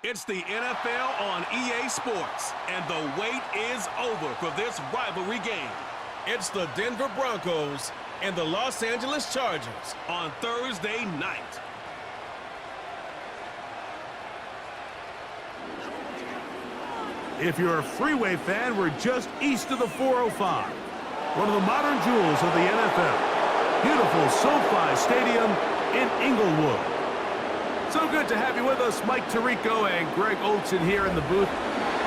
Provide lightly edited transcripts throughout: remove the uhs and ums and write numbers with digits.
It's the NFL on EA Sports, and the wait is over for this rivalry game. It's the Denver Broncos and the Los Angeles Chargers on Thursday night. If you're a Freeway fan, we're just east of the 405. One of the modern jewels of the NFL. Beautiful SoFi Stadium in Inglewood. So good to have you with us, Mike Tirico and Greg Olson here in the booth.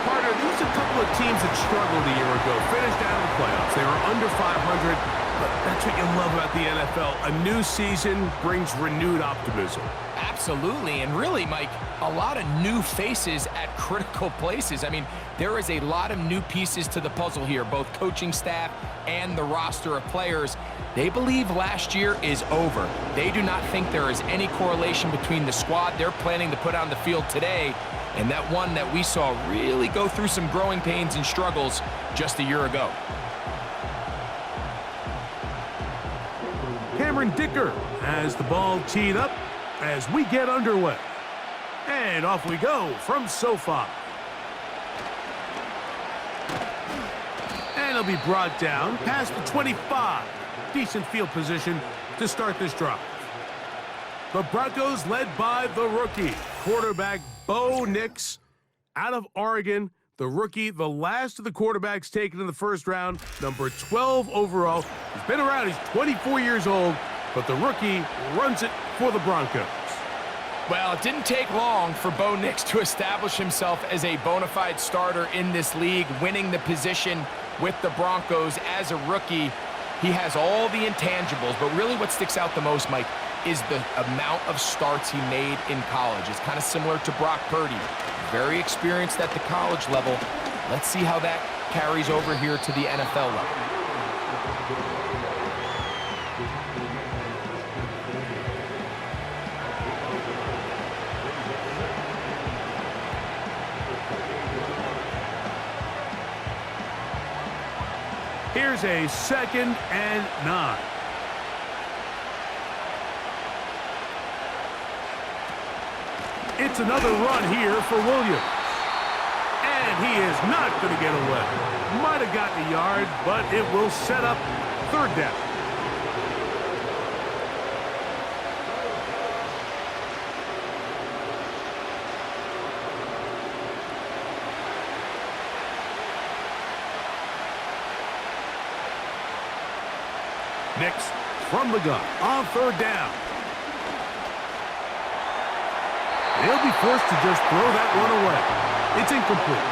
Partner, these are a couple of teams that struggled a year ago. Finished out in the playoffs. They were under 500, but that's what you love about the NFL. A new season brings renewed optimism. Absolutely, and really, Mike, a lot of new faces at critical places. I mean, there is a lot of new pieces to the puzzle here, both coaching staff and the roster of players. They believe last year is over. They do not think there is any correlation between the squad they're planning to put on the field today and that one that we saw really go through some growing pains and struggles just a year ago. Cameron Dicker has the ball teed up as we get underway. And off we go from SoFi. And he'll be brought down past the 25. Decent field position to start this drive. The Broncos led by the rookie, quarterback Bo Nix out of Oregon. The rookie, the last of the quarterbacks taken in the first round, number 12 overall. He's been around, he's 24 years old, but the rookie runs it for the Broncos. Well, it didn't take long for Bo Nix to establish himself as a bona fide starter in this league, winning the position with the Broncos as a rookie. He has all the intangibles, but really what sticks out the most, Mike, is the amount of starts he made in college. It's kind of similar to Brock Purdy. Very experienced at the college level. Let's see how that carries over here to the NFL level. Here's a 2nd and 9. It's another run here for Williams. And he is not going to get away. Might have gotten a yard, but it will set up 3rd down. Nix from the gun on 3rd down. They'll be forced to just throw that one away. It's incomplete.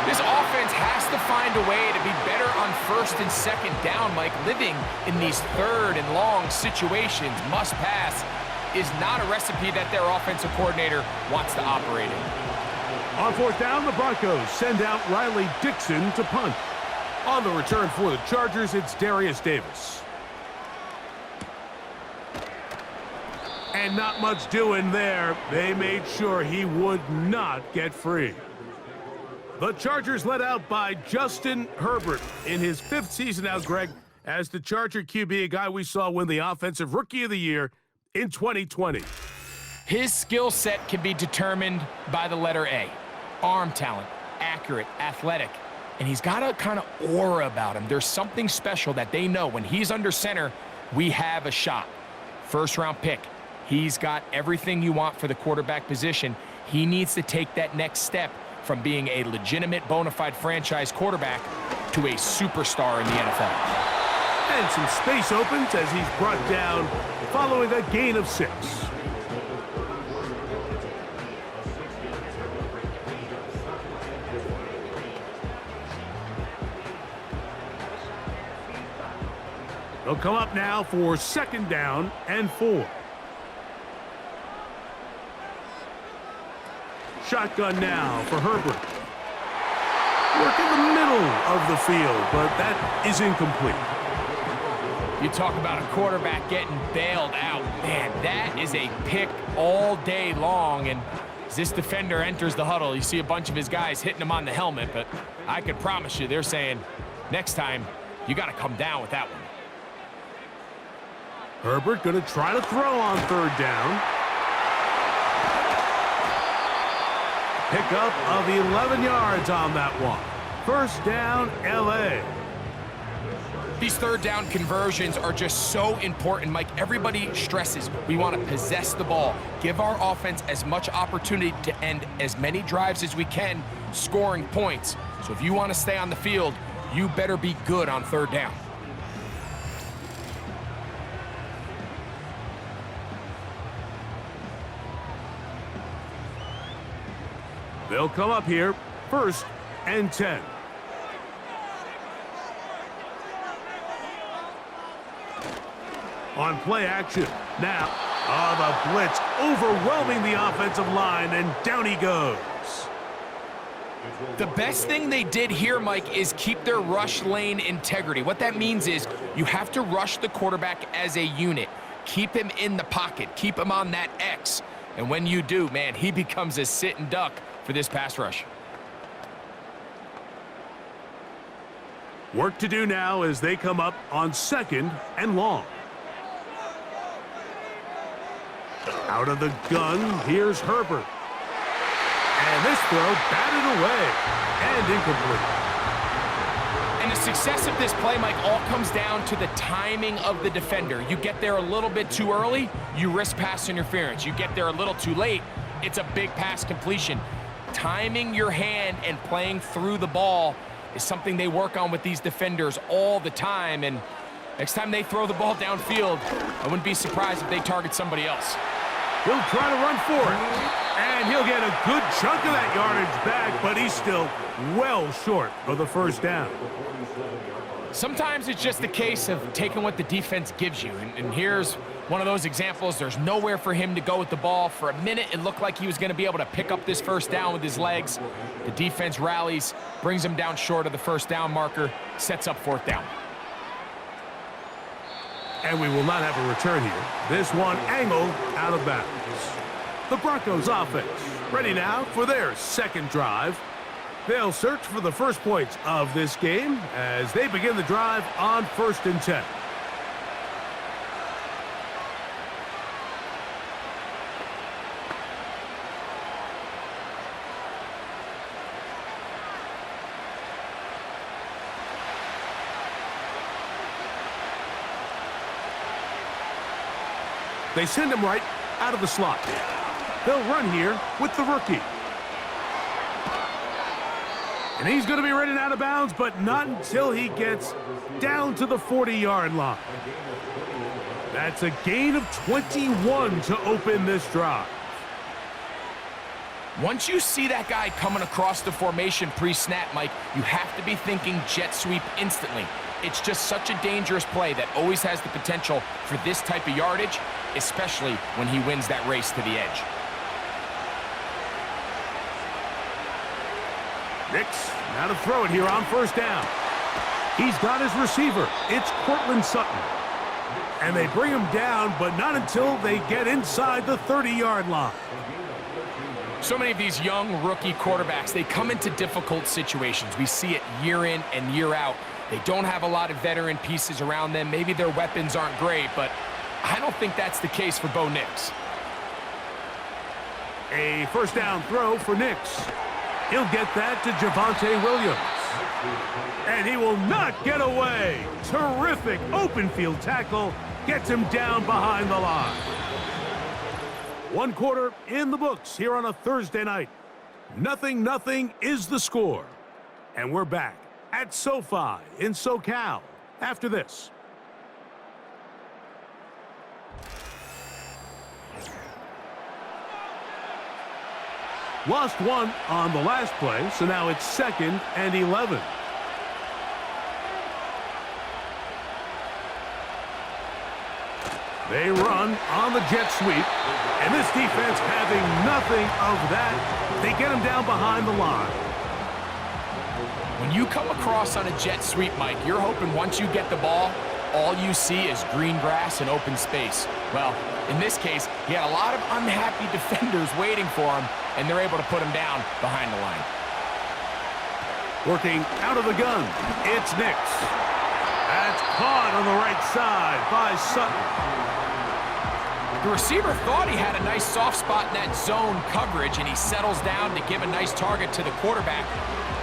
This offense has to find a way to be better on 1st and 2nd down, Mike. Living in these 3rd and long situations, must pass, is not a recipe that their offensive coordinator wants to operate in. On 4th down, the Broncos send out Riley Dixon to punt. On the return for the Chargers, it's Darius Davis. And not much doing there. They made sure he would not get free. The Chargers led out by Justin Herbert in his 5th season out, Greg, as the Charger QB, a guy we saw win the Offensive Rookie of the Year in 2020. His skill set can be determined by the letter A. Arm talent, accurate, athletic, and he's got a kind of aura about him. There's something special that they know when he's under center, we have a shot. 1st-round pick. He's got everything you want for the quarterback position. He needs to take that next step from being a legitimate bona fide franchise quarterback to a superstar in the NFL. And some space opens as he's brought down following a gain of 6. They'll come up now for 2nd down and 4. Shotgun now for Herbert. Work in the middle of the field, but that is incomplete. You talk about a quarterback getting bailed out. Man, that is a pick all day long. And as this defender enters the huddle, you see a bunch of his guys hitting him on the helmet. But I could promise you, they're saying, next time, you got to come down with that one. Herbert going to try to throw on 3rd down. Pickup of 11 yards on that one. First down, LA. These third down conversions are just so important, Mike. Everybody stresses we want to possess the ball, give our offense as much opportunity to end as many drives as we can, scoring points. So if you want to stay on the field, you better be good on third down. They'll come up here, 1st and 10. On play action. Now, the blitz overwhelming the offensive line, and down he goes. The best thing they did here, Mike, is keep their rush lane integrity. What that means is you have to rush the quarterback as a unit. Keep him in the pocket. Keep him on that X. And when you do, man, he becomes a sitting duck for this pass rush. Work to do now as they come up on 2nd and long. Out of the gun, here's Herbert. And this throw batted away and incomplete. And the success of this play, Mike, all comes down to the timing of the defender. You get there a little bit too early, you risk pass interference. You get there a little too late, it's a big pass completion. Timing your hand and playing through the ball is something they work on with these defenders all the time. And next time they throw the ball downfield, I wouldn't be surprised if they target somebody else. He'll try to run for it, and he'll get a good chunk of that yardage back, but he's still well short of the first down. Sometimes it's just a case of taking what the defense gives you, and here's one of those examples. There's nowhere for him to go with the ball. For a minute, it looked like he was going to be able to pick up this first down with his legs. The defense rallies, brings him down short of the first down marker, sets up 4th down. And we will not have a return here. This one angled out of bounds. The Broncos offense ready now for their 2nd drive. They'll search for the first points of this game as they begin the drive on 1st and 10. They send him right out of the slot. They'll run here with the rookie. And he's going to be running out of bounds, but not until he gets down to the 40-yard line. That's a gain of 21 to open this drive. Once you see that guy coming across the formation pre-snap, Mike, you have to be thinking jet sweep instantly. It's just such a dangerous play that always has the potential for this type of yardage, especially when he wins that race to the edge. Nix, now to throw it here on 1st down. He's got his receiver. It's Cortland Sutton. And they bring him down, but not until they get inside the 30-yard line. So many of these young rookie quarterbacks, they come into difficult situations. We see it year in and year out. They don't have a lot of veteran pieces around them. Maybe their weapons aren't great, but I don't think that's the case for Bo Nix. A 1st down throw for Nix. He'll get that to Javonte Williams. And he will not get away. Terrific open field tackle. Gets him down behind the line. 1 quarter in the books here on a Thursday night. 0-0 is the score. And we're back at SoFi in SoCal after this. Lost one on the last play, so now it's 2nd and 11. They run on the jet sweep, and this defense having nothing of that, they get him down behind the line. When you come across on a jet sweep, Mike, you're hoping once you get the ball, all you see is green grass and open space. Well, in this case, he had a lot of unhappy defenders waiting for him, and they're able to put him down behind the line. Working out of the gun, it's Nix. That's caught on the right side by Sutton. The receiver thought he had a nice soft spot in that zone coverage, and he settles down to give a nice target to the quarterback.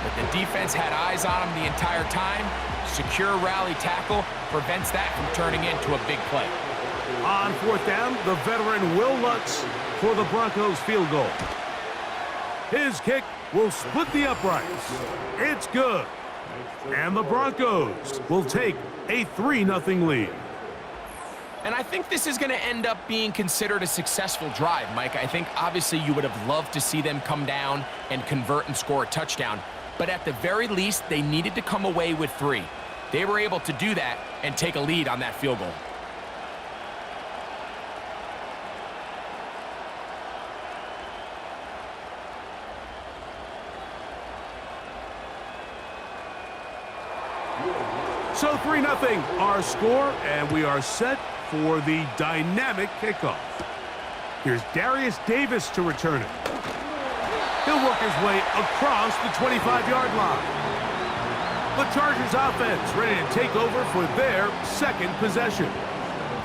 But the defense had eyes on him the entire time. Secure rally tackle prevents that from turning into a big play. On fourth down, the veteran Will Lutz for the Broncos field goal. His kick will split the uprights. It's good. And the Broncos will take a 3-0 lead. And I think this is going to end up being considered a successful drive, Mike. I think obviously you would have loved to see them come down and convert and score a touchdown. But at the very least, they needed to come away with 3. They were able to do that and take a lead on that field goal. So 3-0 our score, and we are set for the dynamic kickoff. Here's Darius Davis to return it. He'll work his way across the 25-yard line. The Chargers offense ready to take over for their second possession.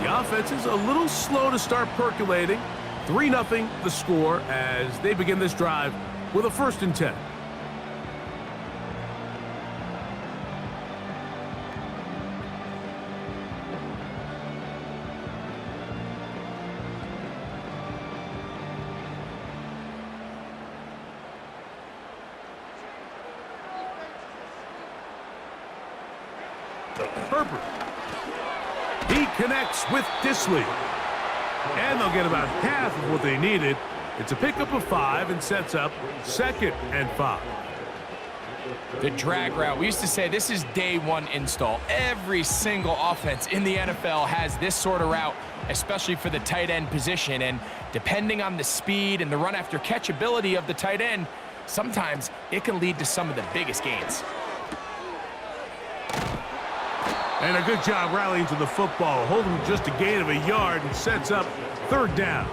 The offense is a little slow to start percolating. 3-0 the score as they begin this drive with a 1st and 10. Herbert. He connects with Disley. And they'll get about half of what they needed. It's a pickup of 5 and sets up 2nd and 5. The drag route. We used to say this is day 1 install. Every single offense in the NFL has this sort of route, especially for the tight end position. And depending on the speed and the run after catch ability of the tight end, sometimes it can lead to some of the biggest gains. And a good job rallying to the football, holding just a gain of a yard and sets up 3rd down.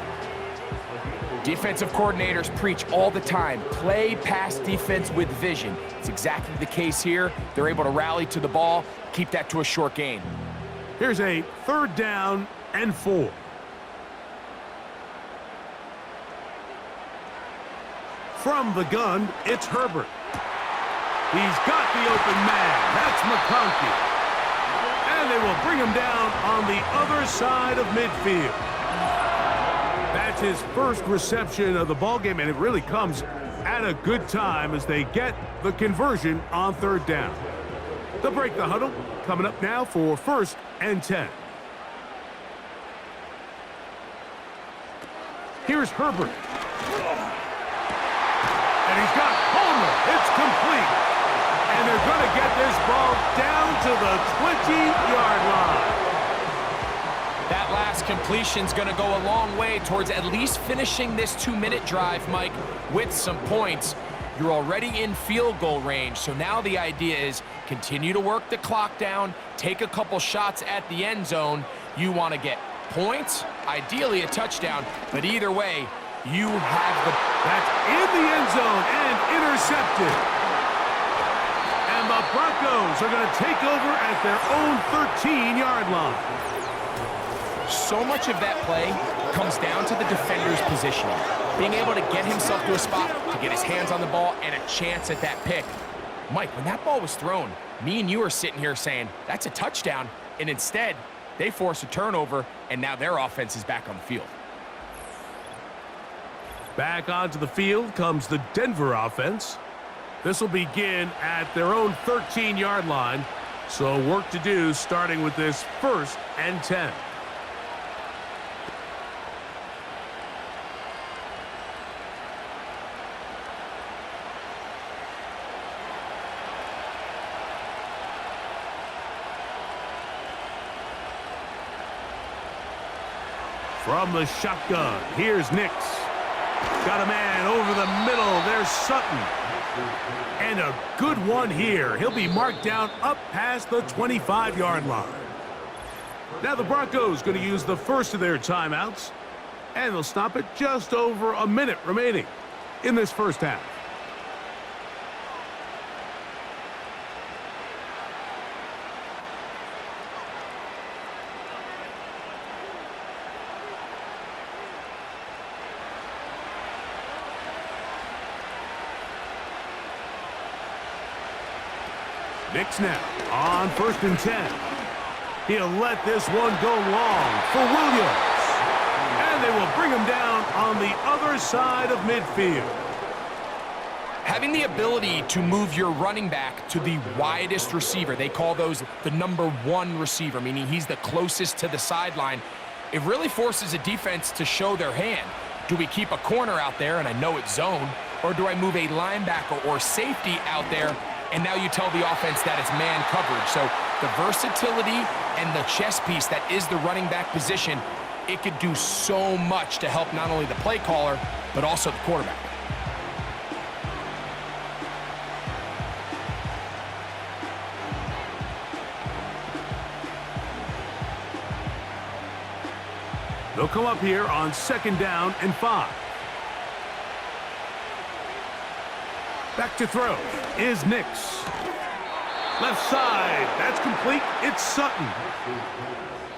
Defensive coordinators preach all the time, play pass defense with vision. It's exactly the case here. They're able to rally to the ball, keep that to a short gain. Here's a 3rd down and 4. From the gun, it's Herbert. He's got the open man. That's McConkey. And they will bring him down on the other side of midfield. That's his first reception of the ballgame, and it really comes at a good time as they get the conversion on 3rd down. They'll break the huddle. Coming up now for 1st and 10. Here's Herbert. And he's got Homer. It's complete. And they're going to get this ball down to the 20-yard line. That last completion's going to go a long way towards at least finishing this 2-minute drive, Mike, with some points. You're already in field goal range, so now the idea is continue to work the clock down, take a couple shots at the end zone. You want to get points, ideally a touchdown, but either way, you have the... That's in the end zone and intercepted. And the Broncos are going to take over at their own 13-yard line. So much of that play comes down to the defender's positioning, being able to get himself to a spot, to get his hands on the ball, and a chance at that pick. Mike, when that ball was thrown, me and you are sitting here saying, that's a touchdown, and instead, they force a turnover, and now their offense is back on the field. Back onto the field comes the Denver offense. This will begin at their own 13-yard line, so work to do starting with this 1st and 10. From the shotgun, here's Nix. Got a man over the middle. There's Sutton. And a good one here. He'll be marked down up past the 25-yard line. Now the Broncos going to use the first of their timeouts. And they'll stop it just over a minute remaining in this first half. Nick snap on 1st and 10. He'll let this one go long for Williams. And they will bring him down on the other side of midfield. Having the ability to move your running back to the widest receiver, they call those the number 1 receiver, meaning he's the closest to the sideline. It really forces a defense to show their hand. Do we keep a corner out there, and I know it's zone, or do I move a linebacker or safety out there, and now you tell the offense that it's man coverage? So the versatility and the chess piece that is the running back position, it could do so much to help not only the play caller, but also the quarterback. They'll come up here on 2nd down and 5. Back to throw is Nix. Left side, that's complete. It's Sutton.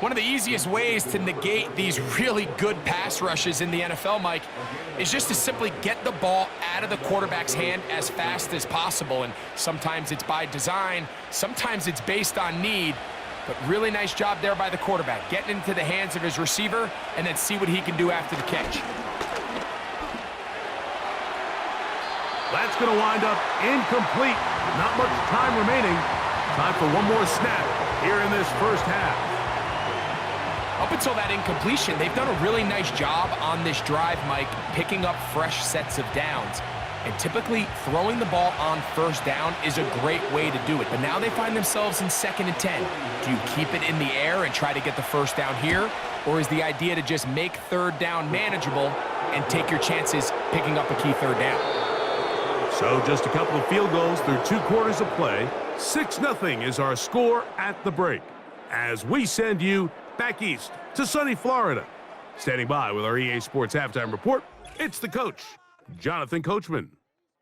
One of the easiest ways to negate these really good pass rushes in the NFL, Mike, is just to simply get the ball out of the quarterback's hand as fast as possible. And sometimes it's by design, sometimes it's based on need. But really nice job there by the quarterback, getting into the hands of his receiver and then see what he can do after the catch. That's going to wind up incomplete. Not much time remaining. Time for one more snap here in this first half. Up until that incompletion, they've done a really nice job on this drive, Mike, picking up fresh sets of downs. And typically, throwing the ball on 1st down is a great way to do it. But now they find themselves in 2nd and 10. Do you keep it in the air and try to get the 1st down here? Or is the idea to just make 3rd down manageable and take your chances picking up a key 3rd down? So just a couple of field goals through 2 quarters of play. 6-0 is our score at the break. As we send you back east to sunny Florida. Standing by with our EA Sports Halftime Report, it's the coach, Jonathan Coachman.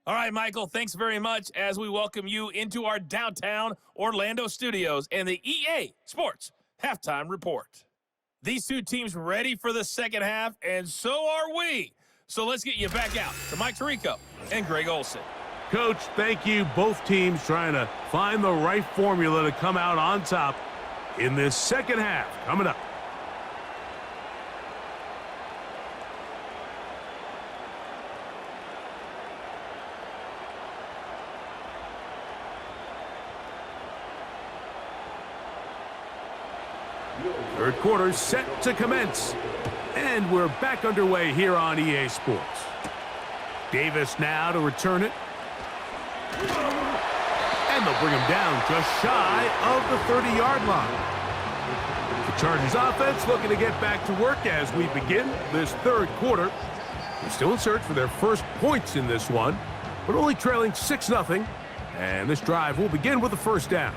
All right, Michael, thanks very much as we welcome you into our downtown Orlando studios and the EA Sports Halftime Report. These two teams ready for the second half, and so are we. So let's get you back out to Mike Tirico and Greg Olson. Coach, thank you. Both teams trying to find the right formula to come out on top in this second half coming up. Third quarter set to commence. And we're back underway here on EA Sports. Davis now to return it. And they'll bring him down just shy of the 30-yard line. The Chargers offense looking to get back to work as we begin this third quarter. They're still in search for their first points in this one, but only trailing 6-0. And this drive will begin with a 1st down.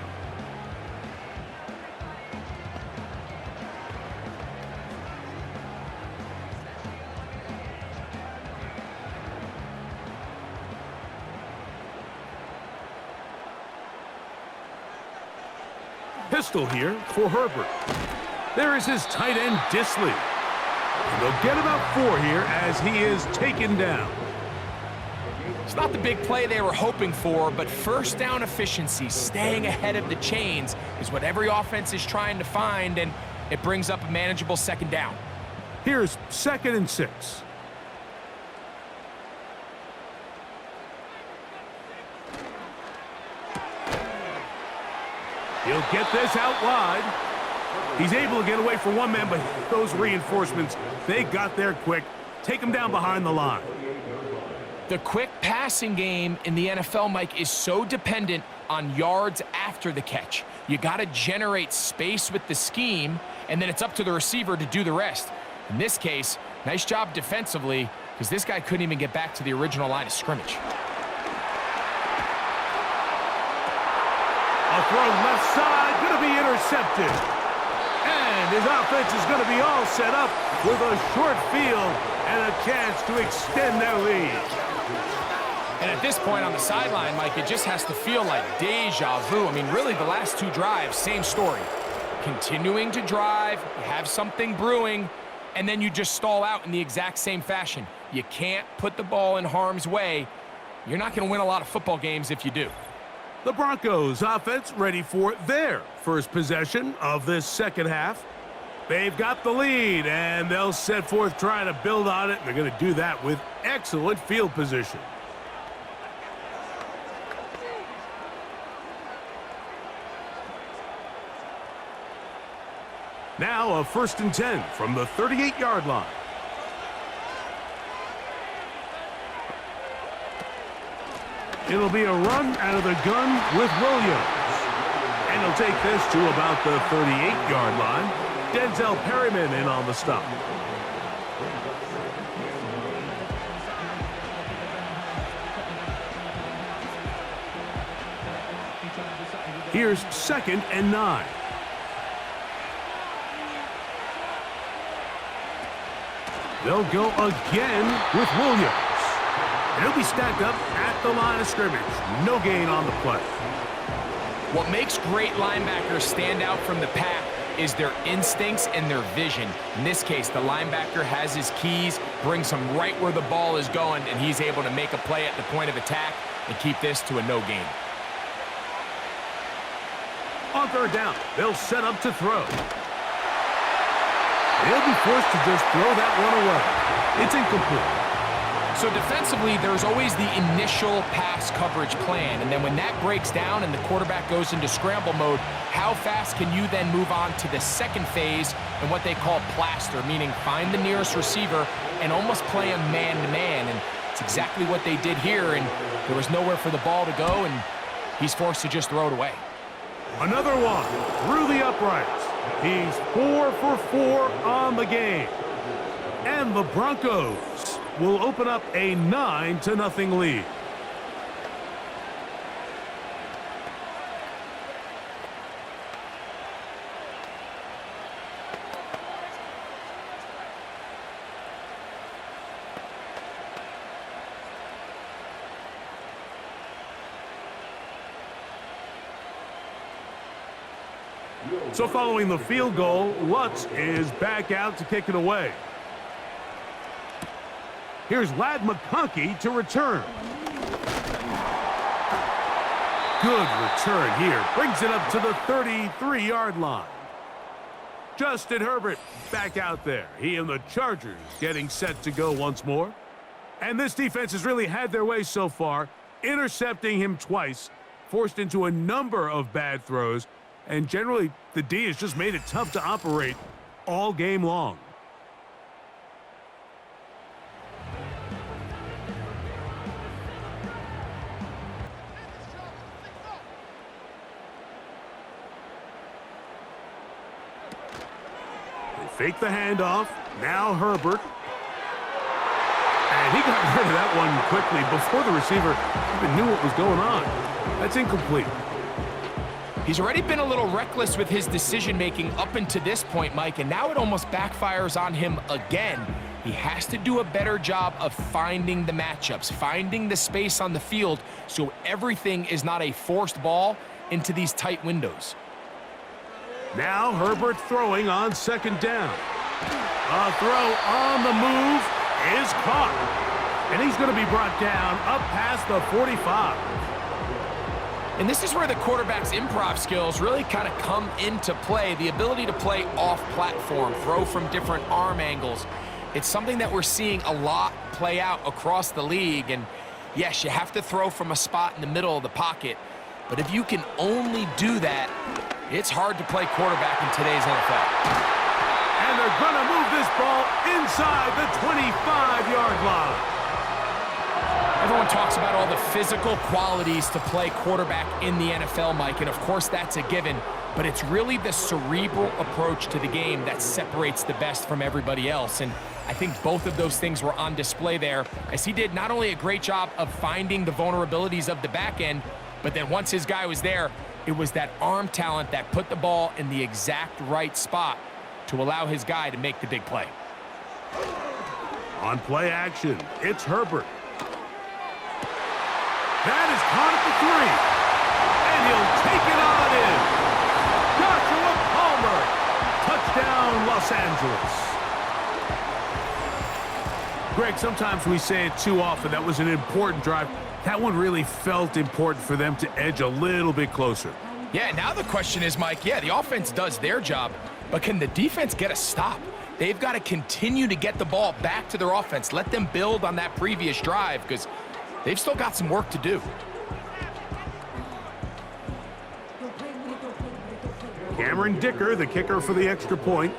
Pistol here for Herbert. There is his tight end, Disley. And they'll get about 4 here as he is taken down. It's not the big play they were hoping for, but 1st down efficiency, staying ahead of the chains, is what every offense is trying to find, and it brings up a manageable 2nd down. Here's 2nd and 6. He'll get this out wide. He's able to get away from one man, but those reinforcements, they got there quick. Take him down behind the line. The quick passing game in the NFL, Mike, is so dependent on yards after the catch. You got to generate space with the scheme, and then it's up to the receiver to do the rest. In this case, nice job defensively, because this guy couldn't even get back to the original line of scrimmage. A throw left side, going to be intercepted. And his offense is going to be all set up with a short field and a chance to extend their lead. And at this point on the sideline, Mike, it just has to feel like deja vu. I mean, really, the last 2 drives, same story. Continuing to drive, you have something brewing, and then you just stall out in the exact same fashion. You can't put the ball in harm's way. You're not going to win a lot of football games if you do. The Broncos offense ready for their first possession of this second half. They've got the lead, and they'll set forth trying to build on it. They're going to do that with excellent field position. Now a 1st and 10 from the 38-yard line. It'll be a run out of the gun with Williams. And he'll take this to about the 38-yard line. Denzel Perryman in on the stop. Here's 2nd and 9. They'll go again with Williams. And he'll be stacked up at the line of scrimmage. No gain on the play. What makes great linebackers stand out from the pack is their instincts and their vision. In this case, the linebacker has his keys, brings him right where the ball is going, and he's able to make a play at the point of attack and keep this to a no gain. On 3rd down, they'll set up to throw. They'll be forced to just throw that one away. It's incomplete. So defensively, there's always the initial pass coverage plan, and then when that breaks down and the quarterback goes into scramble mode, how fast can you then move on to the second phase and what they call plaster, meaning find the nearest receiver and almost play him man-to-man, and it's exactly what they did here, and there was nowhere for the ball to go, and he's forced to just throw it away. Another one through the uprights. He's 4 for 4 on the game. And the Broncos will open up a 9-0 lead. So following the field goal, Lutz is back out to kick it away. Here's Ladd McConkey to return. Good return here. Brings it up to the 33-yard line. Justin Herbert back out there. He and the Chargers getting set to go once more. And this defense has really had their way so far, intercepting him twice, forced into a number of bad throws, and generally the D has just made it tough to operate all game long. Fake the handoff. Now Herbert. And he got rid of that one quickly before the receiver even knew what was going on. That's incomplete. He's already been a little reckless with his decision-making up until this point, Mike, and now it almost backfires on him again. He has to do a better job of finding the matchups, finding the space on the field so everything is not a forced ball into these tight windows. Now Herbert throwing on 2nd down. A throw on the move is caught. And he's going to be brought down up past the 45. And this is where the quarterback's improv skills really kind of come into play. The ability to play off-platform, throw from different arm angles. It's something that we're seeing a lot play out across the league. And yes, you have to throw from a spot in the middle of the pocket. But if you can only do that, it's hard to play quarterback in today's NFL. And they're going to move this ball inside the 25-yard line. Everyone talks about all the physical qualities to play quarterback in the NFL, Mike, and of course that's a given, but it's really the cerebral approach to the game that separates the best from everybody else, and I think both of those things were on display there, as he did not only a great job of finding the vulnerabilities of the back end, but then once his guy was there, it was that arm talent that put the ball in the exact right spot to allow his guy to make the big play. On play action, it's Herbert. That is caught at the 3. And he'll take it on in. Joshua Palmer. Touchdown, Los Angeles. Greg, sometimes we say it too often. That was an important drive. That one really felt important for them to edge a little bit closer. Yeah, now the question is, Mike, yeah, the offense does their job, but can the defense get a stop? They've got to continue to get the ball back to their offense. Let them build on that previous drive because they've still got some work to do. Cameron Dicker, the kicker for the extra point.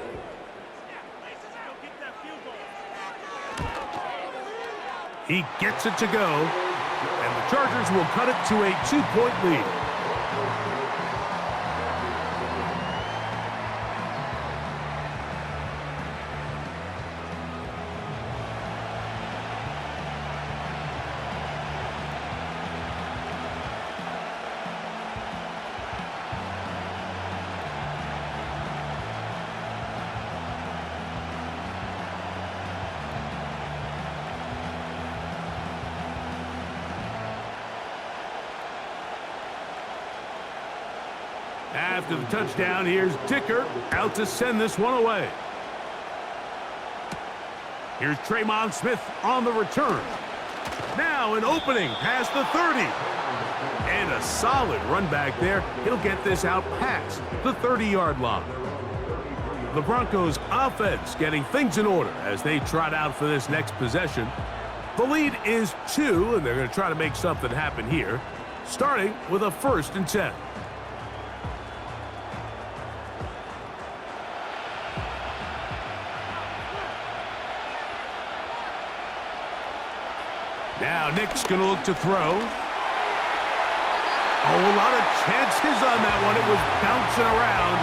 He gets it to go, and the Chargers will cut it to a 2-point lead. After the touchdown, here's Dicker out to send this one away. Here's Tremon Smith on the return. Now an opening past the 30. And a solid run back there. He'll get this out past the 30-yard line. The Broncos offense getting things in order as they trot out for this next possession. The lead is 2, and they're going to try to make something happen here, starting with a 1st and 10. Now Nick's going to look to throw. Oh, a lot of chances on that one. It was bouncing around,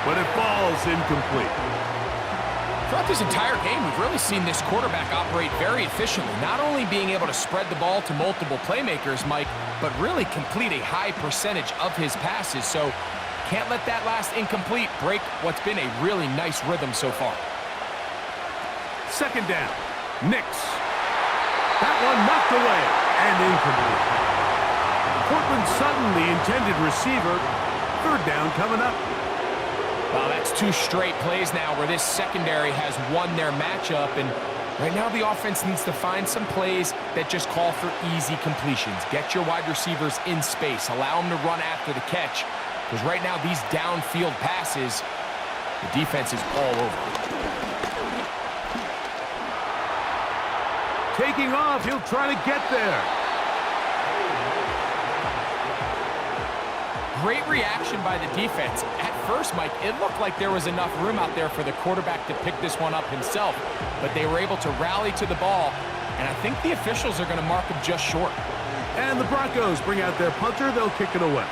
but it falls incomplete. Throughout this entire game, we've really seen this quarterback operate very efficiently, not only being able to spread the ball to multiple playmakers, Mike, but really complete a high percentage of his passes. So can't let that last incomplete break what's been a really nice rhythm so far. 2nd down. Nix. That one knocked away and incomplete. Cortland Sutton, the intended receiver. 3rd down coming up. Well, that's 2 straight plays now where this secondary has won their matchup, and right now the offense needs to find some plays that just call for easy completions. Get your wide receivers in space. Allow them to run after the catch, because right now these downfield passes, the defense is all over. Taking off, he'll try to get there. Great reaction by the defense. At first, Mike, it looked like there was enough room out there for the quarterback to pick this one up himself, but they were able to rally to the ball, and I think the officials are going to mark him just short. And the Broncos bring out their punter. They'll kick it away.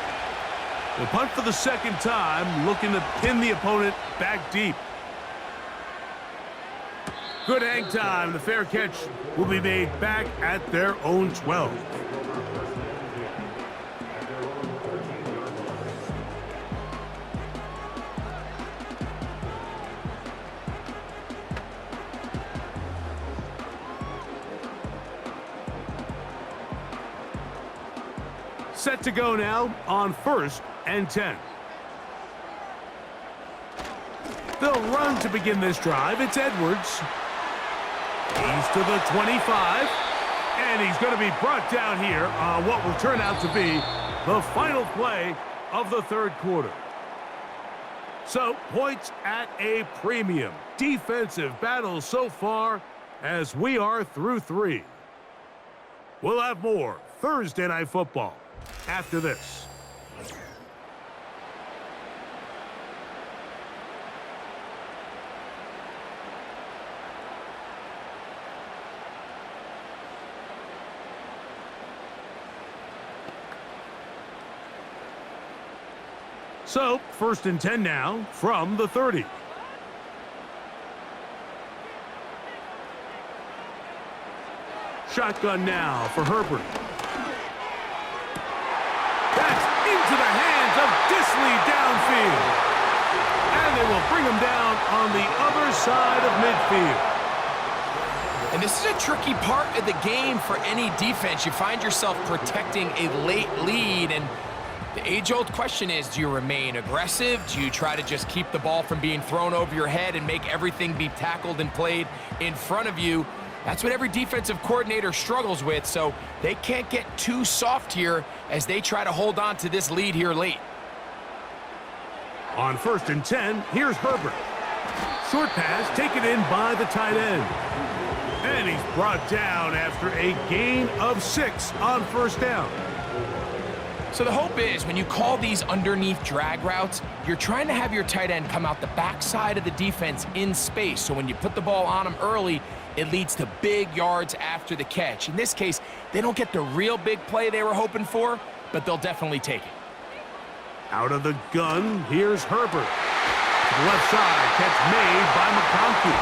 The punt for the 2nd time, looking to pin the opponent back deep. Good hang time. The fair catch will be made back at their own 12. Set to go now on 1st and 10. They'll run to begin this drive. It's Edwards. He's to the 25, and he's going to be brought down here on what will turn out to be the final play of the 3rd quarter. So, points at a premium. Defensive battle so far as we are through 3. We'll have more Thursday Night Football after this. So, 1st and 10 now from the 30. Shotgun now for Herbert. That's into the hands of Disley downfield. And they will bring him down on the other side of midfield. And this is a tricky part of the game for any defense. You find yourself protecting a late lead, and the age-old question is, do you remain aggressive? Do you try to just keep the ball from being thrown over your head and make everything be tackled and played in front of you? That's what every defensive coordinator struggles with, so they can't get too soft here as they try to hold on to this lead here late. On 1st and 10, here's Herbert. Short pass taken in by the tight end. And he's brought down after a gain of 6 on 1st down. So the hope is when you call these underneath drag routes, you're trying to have your tight end come out the backside of the defense in space. So when you put the ball on him early, it leads to big yards after the catch. In this case, they don't get the real big play they were hoping for, but they'll definitely take it. Out of the gun, here's Herbert. To the left side, catch made by McConkey.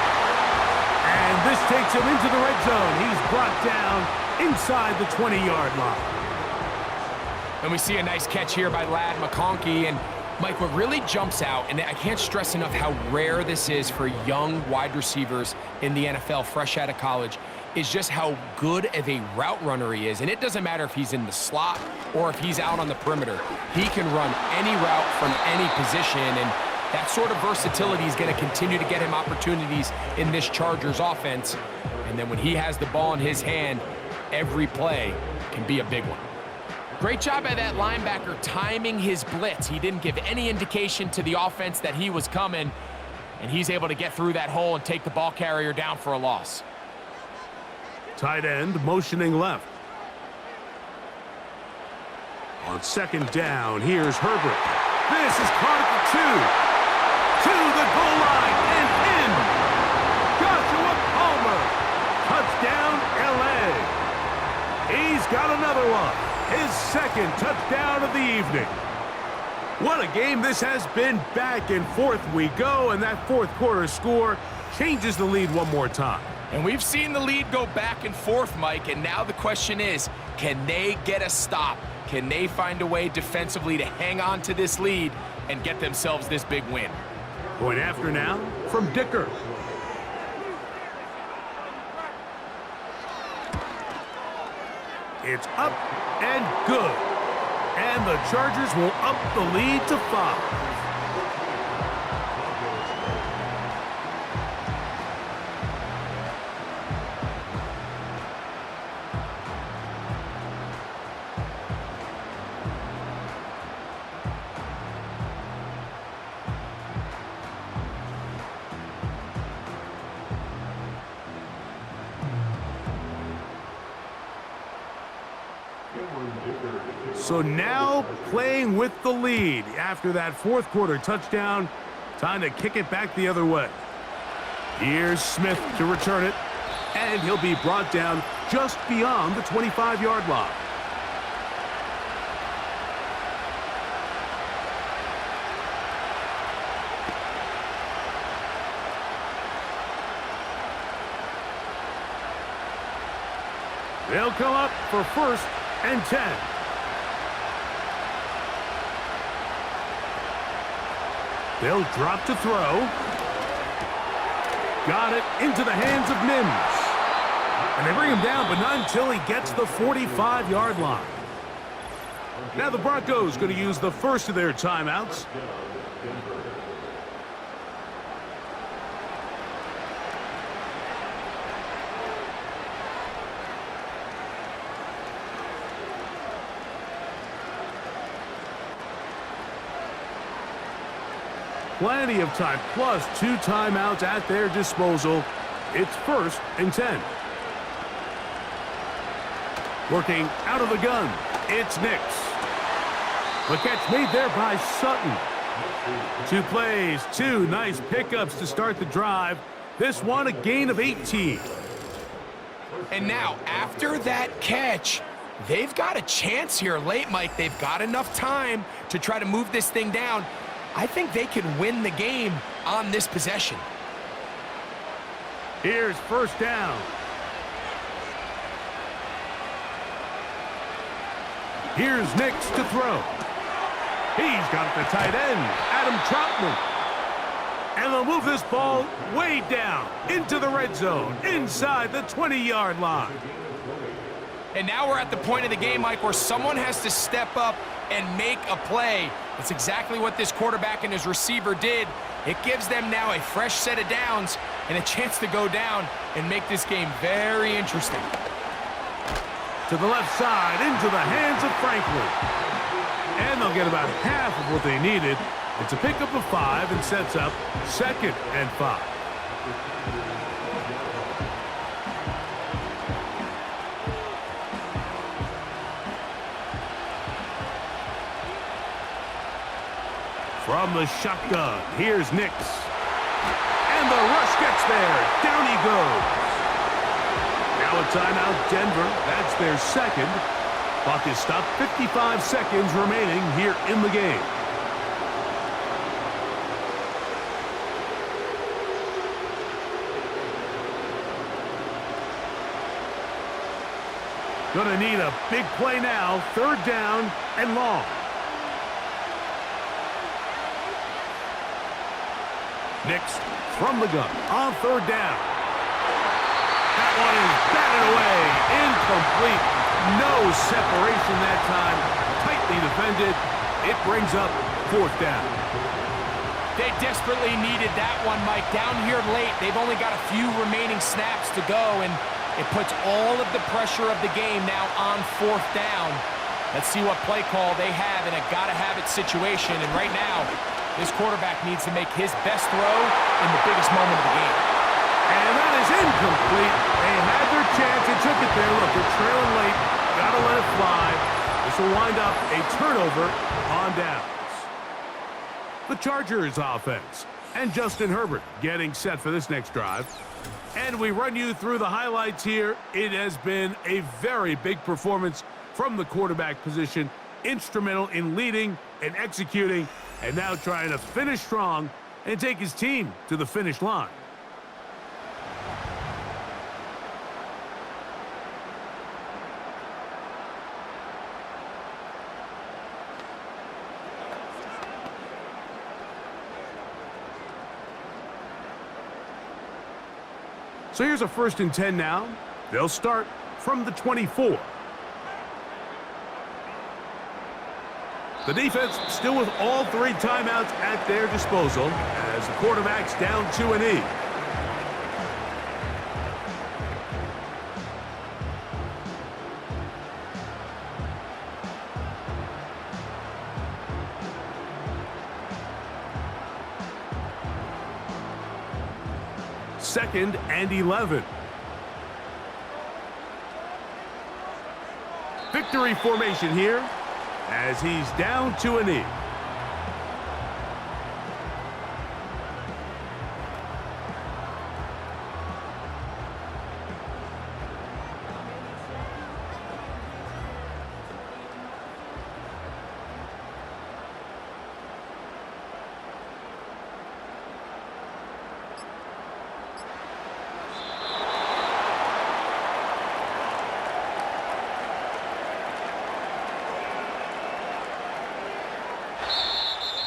And this takes him into the red zone. He's brought down inside the 20-yard line. And we see a nice catch here by Ladd McConkey. And, Mike, what really jumps out, and I can't stress enough how rare this is for young wide receivers in the NFL fresh out of college, is just how good of a route runner he is. And it doesn't matter if he's in the slot or if he's out on the perimeter. He can run any route from any position, and that sort of versatility is going to continue to get him opportunities in this Chargers offense. And then when he has the ball in his hand, every play can be a big one. Great job by that linebacker timing his blitz. He didn't give any indication to the offense that he was coming, and he's able to get through that hole and take the ball carrier down for a loss. Tight end motioning left. On 2nd down, here's Herbert. This is caught at the 2. To the goal line and in. Joshua Palmer. Touchdown, L.A. He's got another one. His 2nd touchdown of the evening. What a game this has been. Back and forth we go, and that 4th quarter score changes the lead one more time. And we've seen the lead go back and forth, Mike, and now the question is, can they get a stop? Can they find a way defensively to hang on to this lead and get themselves this big win? Point after now from Dicker. It's up and good. And the Chargers will up the lead to 5. So now playing with the lead after that 4th quarter touchdown. Time to kick it back the other way. Here's Smith to return it. And he'll be brought down just beyond the 25-yard line. They'll come up for 1st and 10. They'll drop to throw. Got it into the hands of Mims. And they bring him down, but not until he gets the 45-yard line. Now the Broncos going to use the first of their timeouts. Plenty of time, plus 2 timeouts at their disposal. It's 1st and 10. Working out of the gun, it's Nix. The catch made there by Sutton. 2 plays, 2 nice pickups to start the drive. This one a gain of 18. And now, after that catch, they've got a chance here late, Mike. They've got enough time to try to move this thing down. I think they can win the game on this possession. Here's 1st down. Here's Nix to throw. He's got the tight end, Adam Troutman. And they'll move this ball way down into the red zone, inside the 20-yard line. And now we're at the point of the game, Mike, where someone has to step up and make a play. That's exactly what this quarterback and his receiver did. It gives them now a fresh set of downs and a chance to go down and make this game very interesting. To the left side, into the hands of Franklin. And they'll get about half of what they needed. It's a pickup of 5 and sets up 2nd and 5. From the shotgun, here's Nix. And the rush gets there. Down he goes. Now a timeout, Denver. That's their 2nd. Clock is stopped. 55 seconds remaining here in the game. Gonna need a big play now. 3rd down and long. Nix from the gun on 3rd down. That one is batted away. Incomplete. No separation that time. Tightly defended. It brings up 4th down. They desperately needed that one, Mike. Down here late, they've only got a few remaining snaps to go, and it puts all of the pressure of the game now on 4th down. Let's see what play call they have in a gotta-have-it situation. And right now, this quarterback needs to make his best throw in the biggest moment of the game. And that is incomplete. They had their chance. They took it there. Look, they're trailing late. Gotta let it fly. This will wind up a turnover on downs. The Chargers offense. And Justin Herbert getting set for this next drive. And we run you through the highlights here. It has been a very big performance from the quarterback position. Instrumental in leading and executing, and now trying to finish strong and take his team to the finish line. So here's a 1st and 10 now. They'll start from the 24. The defense still with all 3 timeouts at their disposal as the quarterback's down to an E. Second and 11. Victory formation here as he's down to a knee.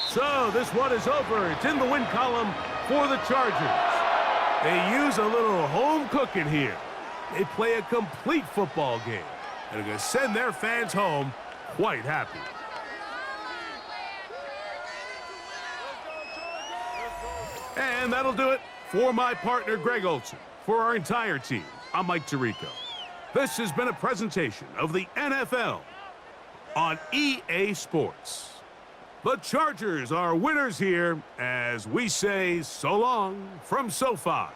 So this one is over. It's in the win column for the Chargers. They use a little home cooking here. They play a complete football game and are going to send their fans home quite happy. And that'll do it for my partner, Greg Olson. For our entire team, I'm Mike Tirico. This has been a presentation of the NFL on EA Sports. The Chargers are winners here as we say so long from SoFi.